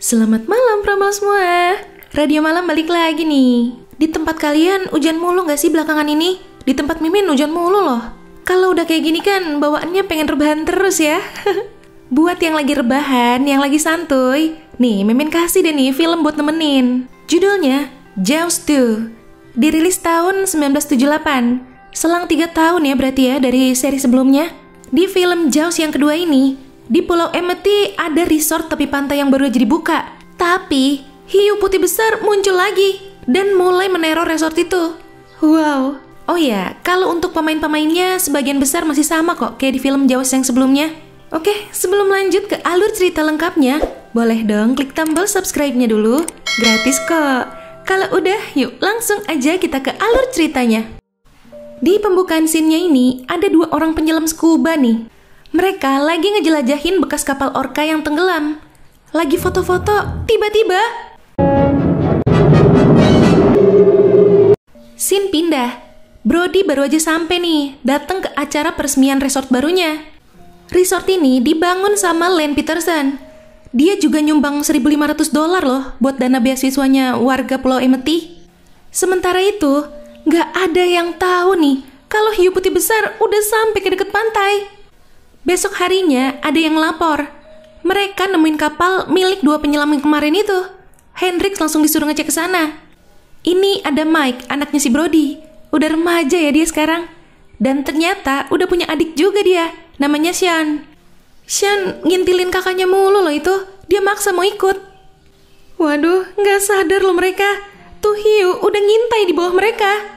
Selamat malam promo semua. Radio Malam balik lagi nih. Di tempat kalian hujan mulu gak sih belakangan ini? Di tempat Mimin hujan mulu loh. Kalau udah kayak gini kan bawaannya pengen rebahan terus ya. Buat yang lagi rebahan, yang lagi santuy, nih Mimin kasih deh nih film buat nemenin. Judulnya Jaws 2. Dirilis tahun 1978. Selang 3 tahun ya berarti ya dari seri sebelumnya. Di film Jaws yang kedua ini, di Pulau Amity ada resort tepi pantai yang baru aja dibuka. Tapi hiu putih besar muncul lagi dan mulai meneror resort itu. Wow. Oh ya, kalau untuk pemain-pemainnya sebagian besar masih sama kok kayak di film Jaws yang sebelumnya. Oke, sebelum lanjut ke alur cerita lengkapnya, boleh dong klik tombol subscribe-nya dulu. Gratis kok. Kalau udah, yuk langsung aja kita ke alur ceritanya. Di pembukaan scene-nya ini ada 2 orang penyelam scuba nih. Mereka lagi ngejelajahin bekas kapal orka yang tenggelam. Lagi foto-foto, tiba-tiba scene pindah. Brody baru aja sampai nih, datang ke acara peresmian resort barunya. Resort ini dibangun sama Len Peterson. Dia juga nyumbang $1.500 loh buat dana beasiswanya warga Pulau Amity. Sementara itu, nggak ada yang tahu nih kalau hiu putih besar udah sampai ke dekat pantai. Besok harinya ada yang lapor. Mereka nemuin kapal milik 2 penyelam yang kemarin itu. Hendrix langsung disuruh ngecek ke sana. Ini ada Mike, anaknya si Brody. Udah remaja ya dia sekarang. Dan ternyata udah punya adik juga dia. Namanya Sean. Sean ngintilin kakaknya mulu loh itu. Dia maksa mau ikut. Waduh, nggak sadar loh mereka. Tuh hiu udah ngintai di bawah mereka.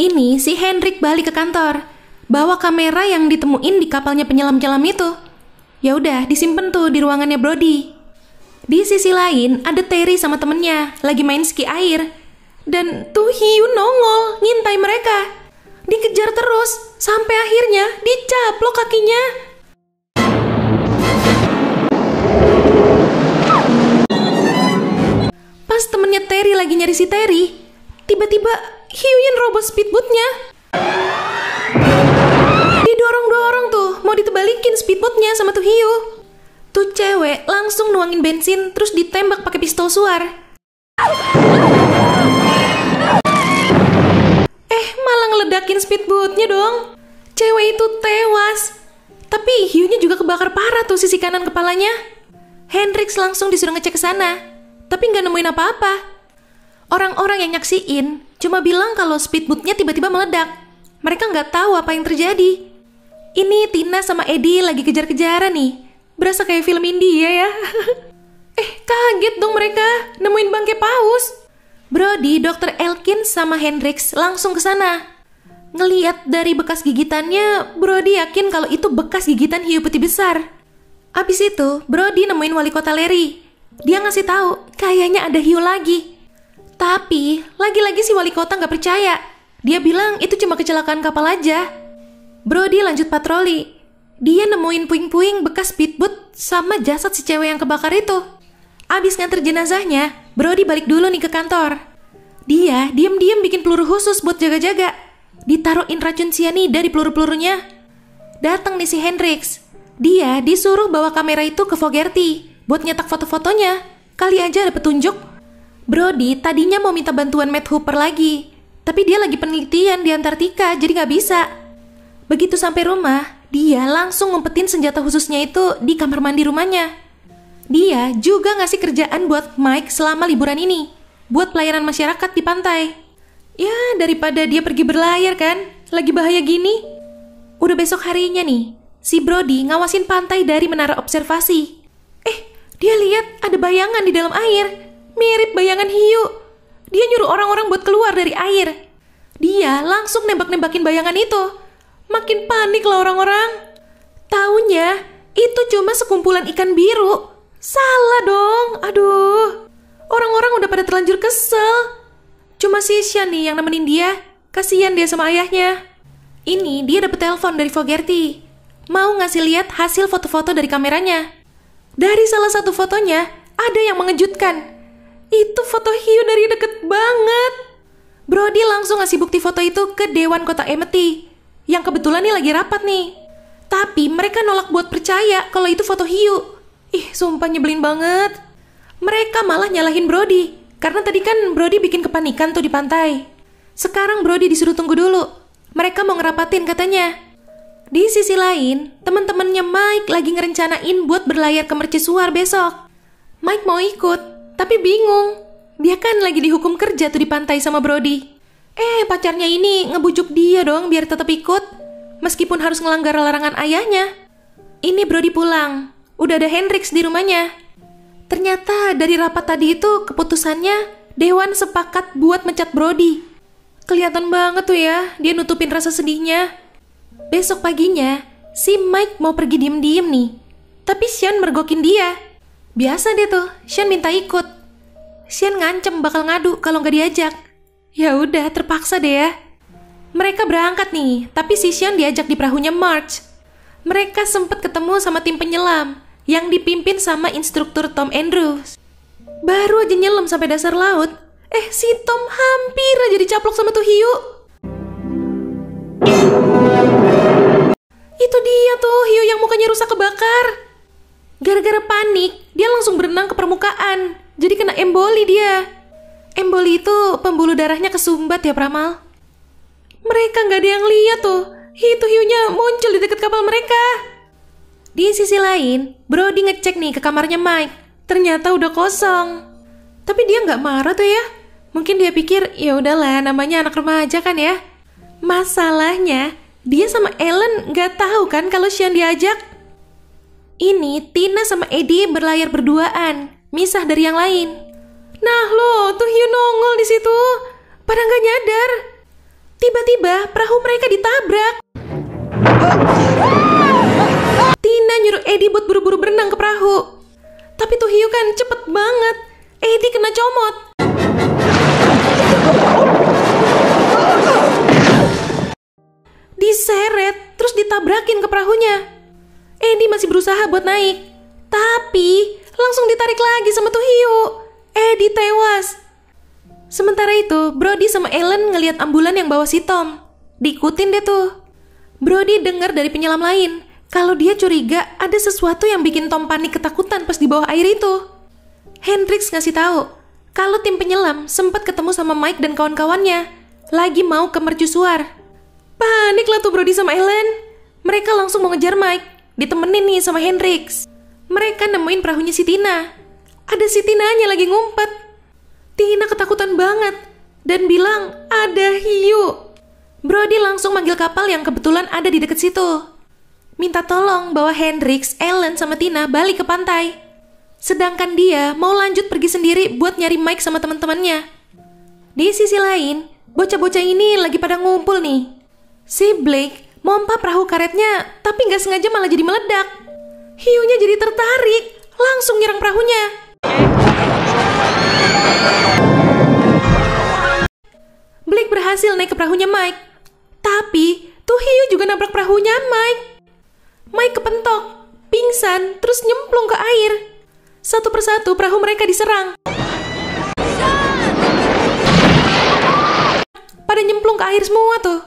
Ini si Hendrik balik ke kantor. Bawa kamera yang ditemuin di kapalnya penyelam-penyelam itu. Ya udah, disimpen tuh di ruangannya Brody. Di sisi lain ada Terry sama temennya lagi main ski air. Dan tuh hiu nongol ngintai mereka. Dikejar terus sampai akhirnya dicaplok kakinya. Pas temennya Terry lagi nyari si Terry, tiba-tiba hiunya nerobos speedboatnya. Didorong-dorong tuh, mau ditebalikin speedboatnya sama tuh hiu. Tuh cewek langsung nuangin bensin terus ditembak pakai pistol suar. Malah ngeledakin speedboatnya dong. Cewek itu tewas. Tapi hiunya juga kebakar parah tuh sisi kanan kepalanya. Hendrix langsung disuruh ngecek ke sana, tapi nggak nemuin apa-apa. Orang-orang yang nyaksiin cuma bilang kalau speedboatnya tiba-tiba meledak. Mereka nggak tahu apa yang terjadi. Ini Tina sama Eddie lagi kejar-kejaran nih. Berasa kayak film India ya. Kaget dong mereka nemuin bangkai paus. Brody, Dr. Elkins sama Hendrix langsung ke sana. Ngeliat dari bekas gigitannya, Brody yakin kalau itu bekas gigitan hiu putih besar. Abis itu, Brody nemuin wali kota Larry. Dia ngasih tahu kayaknya ada hiu lagi. Tapi, lagi-lagi si wali kota nggak percaya. Dia bilang itu cuma kecelakaan kapal aja. Brody lanjut patroli. Dia nemuin puing-puing bekas speedboat sama jasad si cewek yang kebakar itu. Abis nganter jenazahnya, Brody balik dulu nih ke kantor. Dia diam-diam bikin peluru khusus buat jaga-jaga. Ditaruhin racun sianida di peluru-pelurunya. Datang nih si Hendrix. Dia disuruh bawa kamera itu ke Fogerty buat nyetak foto-fotonya. Kali aja ada petunjuk. Brody tadinya mau minta bantuan Matt Hooper lagi, tapi dia lagi penelitian di Antartika, jadi nggak bisa. Begitu sampai rumah, dia langsung ngumpetin senjata khususnya itu di kamar mandi rumahnya. Dia juga ngasih kerjaan buat Mike selama liburan ini, buat pelayanan masyarakat di pantai. Ya, daripada dia pergi berlayar kan, lagi bahaya gini. Udah besok harinya nih, si Brody ngawasin pantai dari menara observasi. Dia lihat ada bayangan di dalam air, mirip bayangan hiu. Dia nyuruh orang-orang buat keluar dari air. Dia langsung nembak-nembakin bayangan itu. Makin panik lah orang-orang. Taunya itu cuma sekumpulan ikan biru. Salah dong, aduh. Orang-orang udah pada terlanjur kesel. Cuma si Sean nih yang nemenin dia. Kasian dia sama ayahnya. Ini dia dapet telepon dari Fogerty. Mau ngasih lihat hasil foto-foto dari kameranya. Dari salah satu fotonya ada yang mengejutkan. Itu foto hiu dari deket banget. Brody langsung ngasih bukti foto itu ke Dewan Kota Amity, yang kebetulan nih lagi rapat nih. Tapi mereka nolak buat percaya kalau itu foto hiu. Ih, sumpah nyebelin banget. Mereka malah nyalahin Brody, karena tadi kan Brody bikin kepanikan tuh di pantai. Sekarang Brody disuruh tunggu dulu. Mereka mau ngerapatin katanya. Di sisi lain, teman-temannya Mike lagi ngerencanain buat berlayar ke mercusuar besok. Mike mau ikut, tapi bingung. Dia kan lagi dihukum kerja tuh di pantai sama Brody. Pacarnya ini ngebujuk dia dong biar tetap ikut, meskipun harus ngelanggar larangan ayahnya. Ini Brody pulang, udah ada Hendrix di rumahnya. Ternyata dari rapat tadi itu keputusannya Dewan sepakat buat mencat Brody. Kelihatan banget tuh ya, dia nutupin rasa sedihnya. Besok paginya, si Mike mau pergi diem-diem nih. Tapi Sean mergokin dia. Biasa deh tuh, Sean minta ikut. Sean ngancem bakal ngadu kalau nggak diajak. Ya udah, terpaksa deh ya. Mereka berangkat nih, tapi si Sean diajak di perahunya Marge. Mereka sempat ketemu sama tim penyelam yang dipimpin sama instruktur Tom Andrews. Baru aja nyelam sampai dasar laut, si Tom hampir aja dicaplok sama tuh hiu. Itu dia tuh hiu yang mukanya rusak kebakar. Gara-gara panik, dia langsung berenang ke permukaan. Jadi kena emboli dia. Emboli itu pembuluh darahnya kesumbat ya Pramal. Mereka nggak ada yang lihat tuh. Itu hiunya muncul di dekat kapal mereka. Di sisi lain, Brody ngecek nih ke kamarnya Mike. Ternyata udah kosong. Tapi dia nggak marah tuh ya. Mungkin dia pikir ya udahlah, namanya anak remaja kan ya. Masalahnya, dia sama Ellen nggak tahu kan kalau Sean diajak. Ini Tina sama Eddie berlayar berduaan, misah dari yang lain. Nah loh, tuh hiu nongol di situ. Pada nggak nyadar. Tiba-tiba perahu mereka ditabrak. Tina nyuruh Eddie buat buru-buru berenang ke perahu. Tapi tuh hiu kan cepet banget. Eddie kena comot. Diseret, terus ditabrakin ke perahunya. Eddie masih berusaha buat naik. Tapi langsung ditarik lagi sama tuh hiu. Eddie tewas. Sementara itu, Brody sama Ellen ngelihat ambulan yang bawa si Tom. Diikutin deh tuh. Brody dengar dari penyelam lain kalau dia curiga ada sesuatu yang bikin Tom panik ketakutan pas di bawah air itu. Hendrix ngasih tahu kalau tim penyelam sempat ketemu sama Mike dan kawan-kawannya lagi mau ke mercusuar. Panik lah tuh Brody sama Ellen. Mereka langsung mau ngejar Mike, ditemenin nih sama Hendrix. Mereka nemuin perahunya si Tina. Ada si Tinanya lagi ngumpet. Tina ketakutan banget dan bilang ada hiu. Brody langsung manggil kapal yang kebetulan ada di dekat situ. Minta tolong bawa Hendrix, Ellen sama Tina balik ke pantai. Sedangkan dia mau lanjut pergi sendiri buat nyari Mike sama teman-temannya. Di sisi lain, bocah-bocah ini lagi pada ngumpul nih. Si Blake mompa perahu karetnya tapi nggak sengaja malah jadi meledak. Hiunya jadi tertarik, langsung nyerang perahunya. Blake berhasil naik ke perahunya Mike. Tapi tuh hiu juga nabrak perahunya Mike. Mike kepentok, pingsan, terus nyemplung ke air. Satu persatu perahu mereka diserang. Pada nyemplung ke air semua tuh.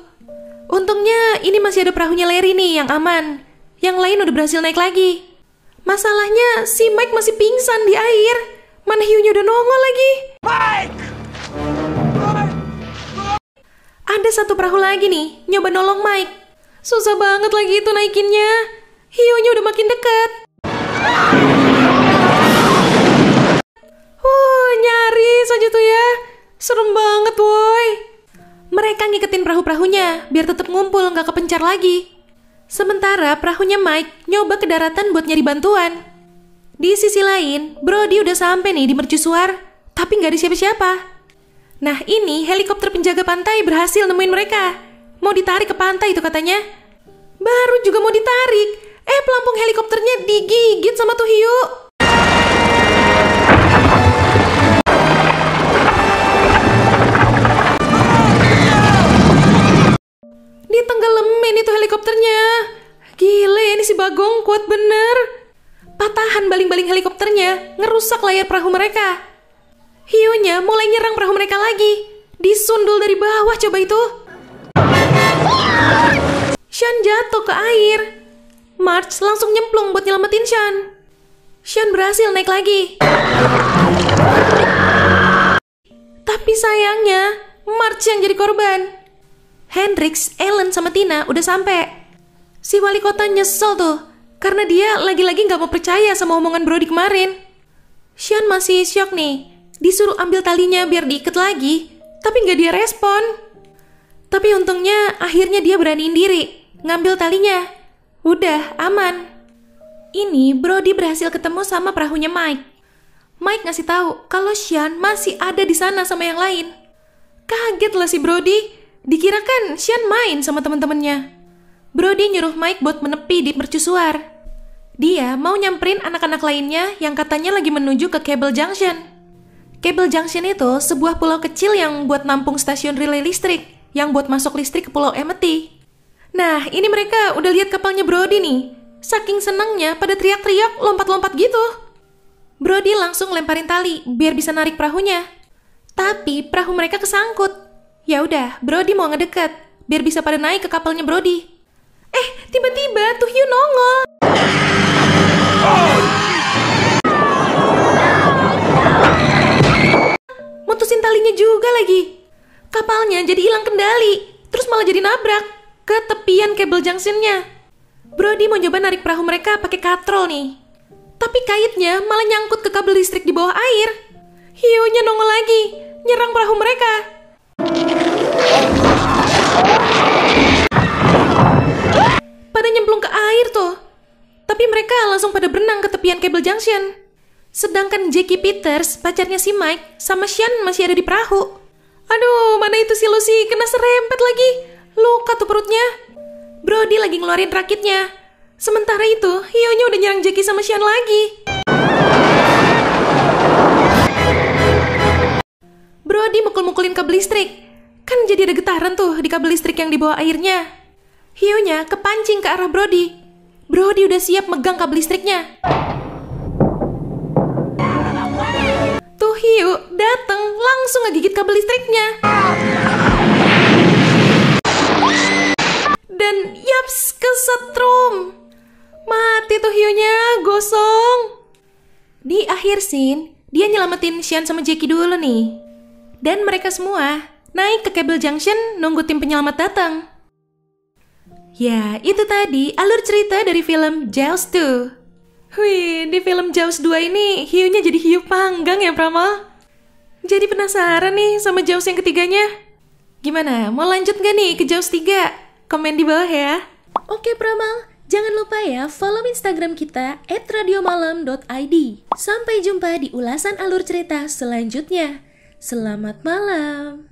Untungnya ini masih ada perahunya Larry nih yang aman. Yang lain udah berhasil naik lagi. Masalahnya si Mike masih pingsan di air. Mana hiunya udah nongol lagi. Mike! Ada satu perahu lagi nih, nyoba nolong Mike. Susah banget lagi itu naikinnya. Hiunya udah makin dekat. Nyaris aja tuh ya. Serem banget woi. Mereka ngiketin perahu-perahunya biar tetap ngumpul nggak kepencar lagi. Sementara perahunya Mike nyoba ke daratan buat nyari bantuan. Di sisi lain, Brody udah sampai nih di mercusuar, tapi nggak ada siapa-siapa. Nah ini helikopter penjaga pantai berhasil nemuin mereka. Mau ditarik ke pantai itu katanya. Baru juga mau ditarik, pelampung helikopternya digigit sama tuh hiu. Ditenggelamin itu helikopternya. Gile, ini si Bagong kuat bener. Patahan baling-baling helikopternya ngerusak layar perahu mereka. Hiunya mulai nyerang perahu mereka lagi. Disundul dari bawah coba itu. Sean jatuh ke air. Marge langsung nyemplung buat nyelamatin Sean. Sean berhasil naik lagi. Tapi sayangnya, Marge yang jadi korban. Hendrix, Ellen, sama Tina udah sampai. Si wali kota nyesel tuh, karena dia lagi-lagi gak mau percaya sama omongan Brody kemarin. Sean masih syok nih, disuruh ambil talinya biar diikat lagi, tapi gak dia respon. Tapi untungnya akhirnya dia beraniin diri, ngambil talinya. Udah, aman. Ini Brody berhasil ketemu sama perahunya Mike. Mike ngasih tahu kalau Sean masih ada di sana sama yang lain. Kaget lah si Brody, dikira kan Sean main sama teman-temannya. Brody nyuruh Mike buat menepi di mercusuar. Dia mau nyamperin anak-anak lainnya yang katanya lagi menuju ke Cable Junction. Cable Junction itu sebuah pulau kecil yang buat nampung stasiun relay listrik, yang buat masuk listrik ke Pulau Amity. Nah, ini mereka udah lihat kapalnya Brody nih. Saking senangnya pada teriak-teriak, lompat-lompat gitu. Brody langsung lemparin tali biar bisa narik perahunya. Tapi perahu mereka kesangkut. Ya udah, Brody mau ngedeket biar bisa pada naik ke kapalnya Brody. Tiba-tiba tuh Hugh nongol. Mutusin talinya juga lagi. Kapalnya jadi hilang kendali, terus malah jadi nabrak ke tepian Cable Junction-nya. Brody mau coba narik perahu mereka pakai katrol nih. Tapi kaitnya malah nyangkut ke kabel listrik di bawah air. Hiunya nongol lagi, nyerang perahu mereka. Pada nyemplung ke air tuh. Tapi mereka langsung pada berenang ke tepian Cable Junction. Sedangkan Jackie Peters, pacarnya si Mike, sama Sean masih ada di perahu. Aduh, mana itu si Lucy kena serempet lagi. Luka tuh perutnya. Brody lagi ngeluarin rakitnya. Sementara itu, hiunya udah nyerang Jackie sama Sean lagi. Brody mukul-mukulin kabel listrik. Kan jadi ada getaran tuh di kabel listrik yang di bawah airnya. Hiunya kepancing ke arah Brody. Brody udah siap megang kabel listriknya. Tuh hiu dateng langsung ngegigit kabel listriknya. Dan yaps, kesetrum. Mati tuh hiunya, gosong. Di akhir scene, dia nyelamatin Sean sama Jackie dulu nih. Dan mereka semua naik ke Cable Junction nunggu tim penyelamat datang. Ya, itu tadi alur cerita dari film Jaws 2. Wih, di film Jaws 2 ini hiunya jadi hiu panggang ya, Pramal? Jadi penasaran nih sama Jaws yang ketiganya. Gimana, mau lanjut gak nih ke Jaws 3? Komen di bawah ya. Oke, Pramal. Jangan lupa ya, follow Instagram kita @radiomalam.id. Sampai jumpa di ulasan alur cerita selanjutnya. Selamat malam.